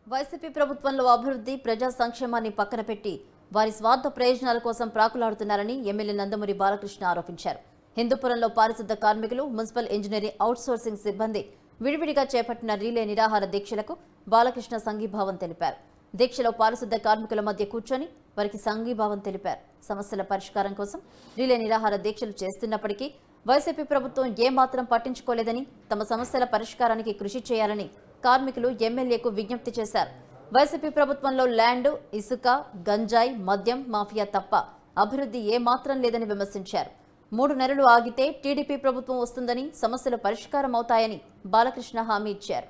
YCP ప్రభుత్వంలో అభివృద్ధి ప్రజా సంక్షేమాన్ని పక్కన పెట్టి వారి స్వార్థ ప్రయోజనాల కోసం ప్రాకులాడుతున్నారని ఎమ్మెల్యే నందమూరి బాలకృష్ణ ఆరోపించారు. హిందూపురంలో పారిశుద్ధ కార్మికులు, మున్సిపల్ ఇంజనీరింగ్ అవుట్సోర్సింగ్ సిబ్బంది విడివిడిగా చేపట్టిన రీలే నిరాహార దీక్షలకు బాలకృష్ణ సంఘీభావం తెలిపారు. దీక్షలో పారిశుద్ధ కార్మికుల మధ్య కూర్చొని వారికి సంఘీభావం తెలిపారు. సమస్యల పరిష్కారం కోసం రీలే నిరాహార దీక్షలు చేస్తున్నప్పటికీ వైసీపీ ప్రభుత్వం ఏమాత్రం పట్టించుకోలేదని, తమ సమస్యల పరిష్కారానికి కృషి చేయాలని కార్మికులు ఎమ్మెల్యేకు విజ్ఞప్తి చేశారు. వైసీపీ ప్రభుత్వంలో ల్యాండ్, ఇసుక, గంజాయి, మద్యం మాఫియా తప్ప అభివృద్ధి ఏమాత్రం లేదని విమర్శించారు. 3 నెలలు ఆగితే టీడీపీ ప్రభుత్వం వస్తుందని, సమస్యలు పరిష్కారం అవుతాయని బాలకృష్ణ హామీ ఇచ్చారు.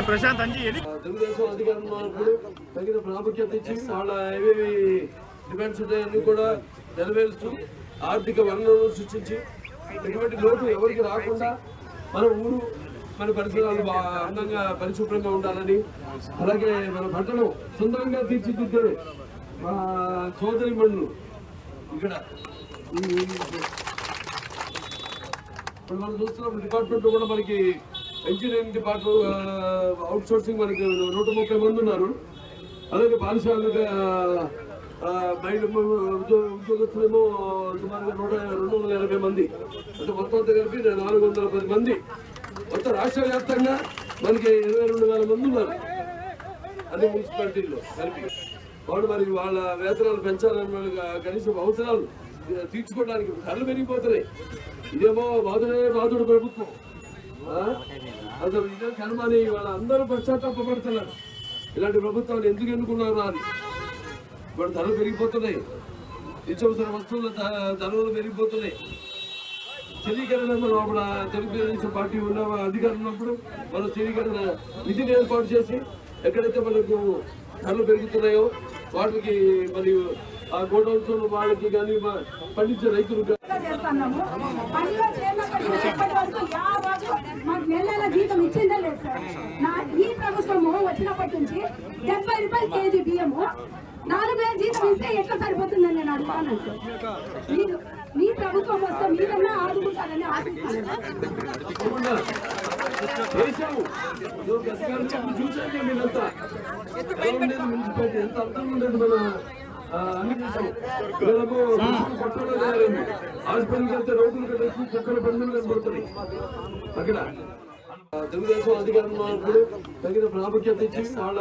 ప్రశాంత్ తెలుగుదేశం అధికారంలో తగిన ప్రాముఖ్యత ఇచ్చి వాళ్ళ ఏవేవి డిమాండ్స్ ఉంటాయన్నీ కూడా నెరవేరుస్తూ ఆర్థిక వనరులను సృష్టించి ఎటువంటి లోటు ఎవరికి రాకుండా మన ఊరు, మన పరిసరాలు అందంగా పరిశుభ్రంగా ఉండాలని, అలాగే మన పంటను సుందరంగా తీర్చిదిద్దే మా సోదరి మనులు ఇక్కడ ఇప్పుడు మనం చూస్తున్నాం. డిపార్ట్మెంట్ కూడా మనకి ఇంజనీరింగ్ డిపార్ట్మెంట్ అవుట్ సోర్సింగ్ మనకి 130 మంది ఉన్నారు. అలాగే పారిశ్రామిక ఉద్యోగస్తులేమో సుమారుగా 280 మంది, అంటే మొత్తం కలిపి 410 మంది. మొత్తం రాష్ట్ర వ్యాప్తంగా మనకి 22,000 మంది ఉన్నారు అన్ని మున్సిపాలిటీల్లో కలిపి. వాళ్ళు మరి వాళ్ళ వేతనాలు పెంచాలని, కనీసం అవసరాలు తీర్చుకోవడానికి ధరలు పెరిగిపోతున్నాయి. ఇదేమో బాధుడు ప్రభుత్వం. అసలు ఇదే కనుమని వాళ్ళ అందరూ పశ్చాత్తాపడుతున్నారు. ఇలాంటి ప్రభుత్వాలు ఎందుకు ఎన్నుకున్నారు అని. ఇప్పుడు ధరలు పెరిగిపోతున్నాయి, నిత్యావసర వస్తువుల ధరలు పెరిగిపోతున్నాయి. స్థిరీకరణ మనం అప్పుడు తెలుగుదేశం పార్టీ ఉన్న అధికారం ఉన్నప్పుడు మనం స్థిరీకరణ నిధిని ఏర్పాటు చేసి ఎక్కడైతే మనకు ధరలు పెరుగుతున్నాయో వాటికి మరియు ఆ గోడౌన్స్ వాళ్ళకి కానీ పండించే రైతులు జీతం ఇచ్చిందే లేదు సార్. ఈ ప్రభుత్వము వచ్చినప్పటి నుంచి 70 రూపాయలు కేజీ బియ్యము 4,000 జీతం ఇస్తే ఎట్లా సరిపోతుందని నేను అడుగుతాను సార్. మీ ప్రభుత్వం వస్తే మీరన్నా ఆదుకుంటారని ఆశిస్తాను. మున్సిపాలిటీ ఎంత అర్థం ఉండేది. మన అన్ని చూసాం. హాస్పిటల్కి వెళ్తే రోడ్లు కట్టేసి చక్కల బంధువులు కనబడుతున్నాయి. అక్కడ తెలుగుదేశం అధికారంలో తగిన ప్రాముఖ్యత ఇచ్చి వాళ్ళ